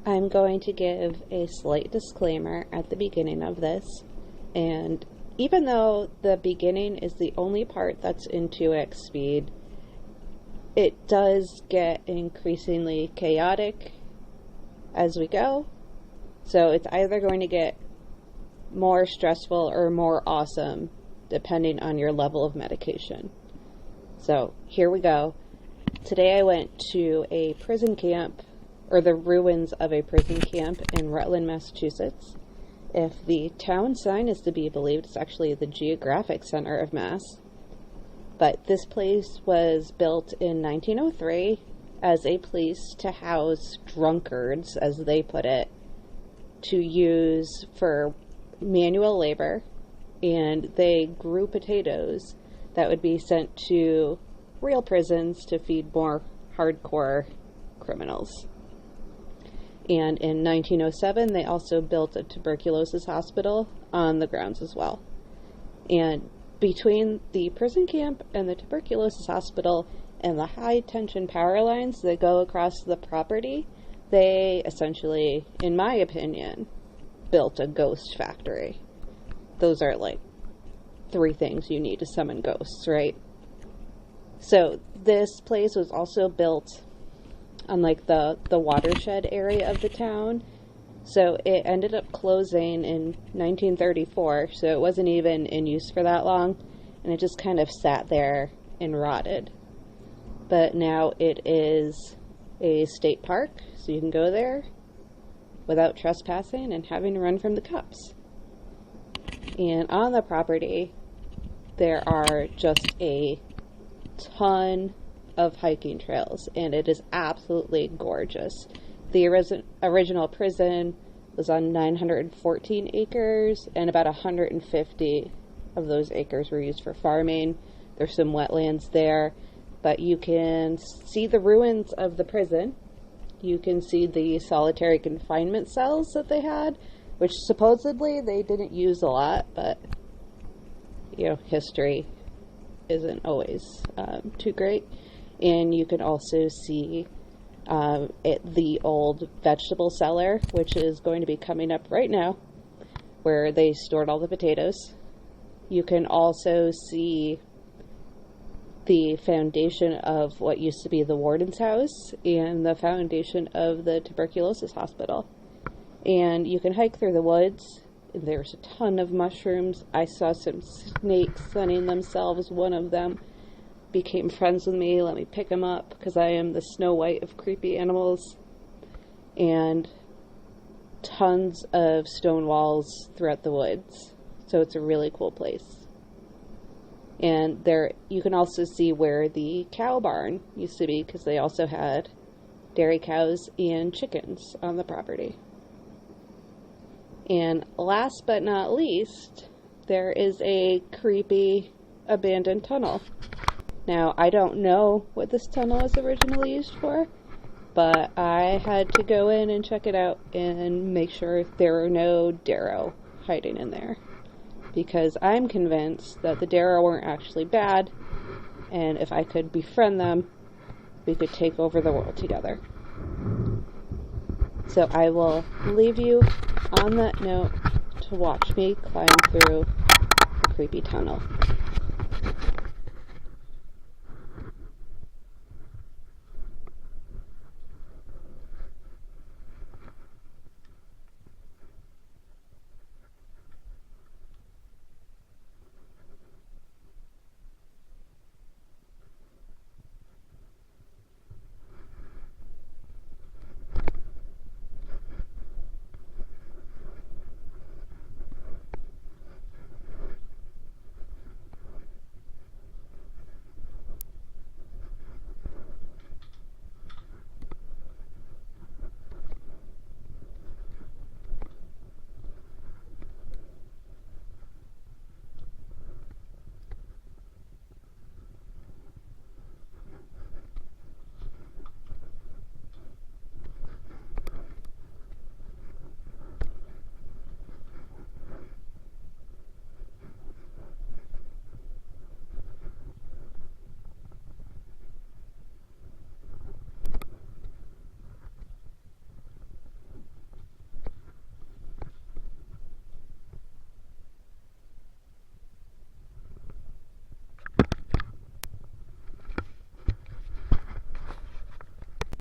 I'm going to give a slight disclaimer at the beginning of this, and even though the beginning is the only part that's in 2x speed, it does get increasingly chaotic as we go, so it's either going to get more stressful or more awesome depending on your level of medication. So here we go. Today I went to a prison camp, or the ruins of a prison camp in Rutland, Massachusetts. If the town sign is to be believed, it's actually the geographic center of Mass. But this place was built in 1903 as a place to house drunkards, as they put it, to use for manual labor, and they grew potatoes that would be sent to real prisons to feed more hardcore criminals. And in 1907, they also built a tuberculosis hospital on the grounds as well. And between the prison camp and the tuberculosis hospital and the high-tension power lines that go across the property, they essentially, in my opinion, built a ghost factory. Those are like 3 things you need to summon ghosts, right? So this place was also built on like the watershed area of the town. So it ended up closing in 1934, so it wasn't even in use for that long, and it just kind of sat there and rotted. But now it is a state park, so you can go there without trespassing and having to run from the cops. And on the property, there are just a ton of hiking trails, and it is absolutely gorgeous. The original prison was on 914 acres, and about 150 of those acres were used for farming. There's some wetlands there, but you can see the ruins of the prison. You can see the solitary confinement cells that they had, which supposedly they didn't use a lot, but, history isn't always too great. And you can also see the old vegetable cellar, which is going to be coming up right now, where they stored all the potatoes. You can also see the foundation of what used to be the warden's house and the foundation of the tuberculosis hospital. And you can hike through the woods. There's a ton of mushrooms. I saw some snakes sunning themselves. One of them became friends with me, let me pick him up, because I am the Snow White of creepy animals. And tons of stone walls throughout the woods. So it's a really cool place. And there, you can also see where the cow barn used to be, because they also had dairy cows and chickens on the property. And last but not least, there is a creepy abandoned tunnel. Now, I don't know what this tunnel was originally used for, but I had to go in and check it out and make sure there were no Darrow hiding in there. Because I'm convinced that the Darrow weren't actually bad, and if I could befriend them, we could take over the world together. So I will leave you on that note to watch me climb through the creepy tunnel.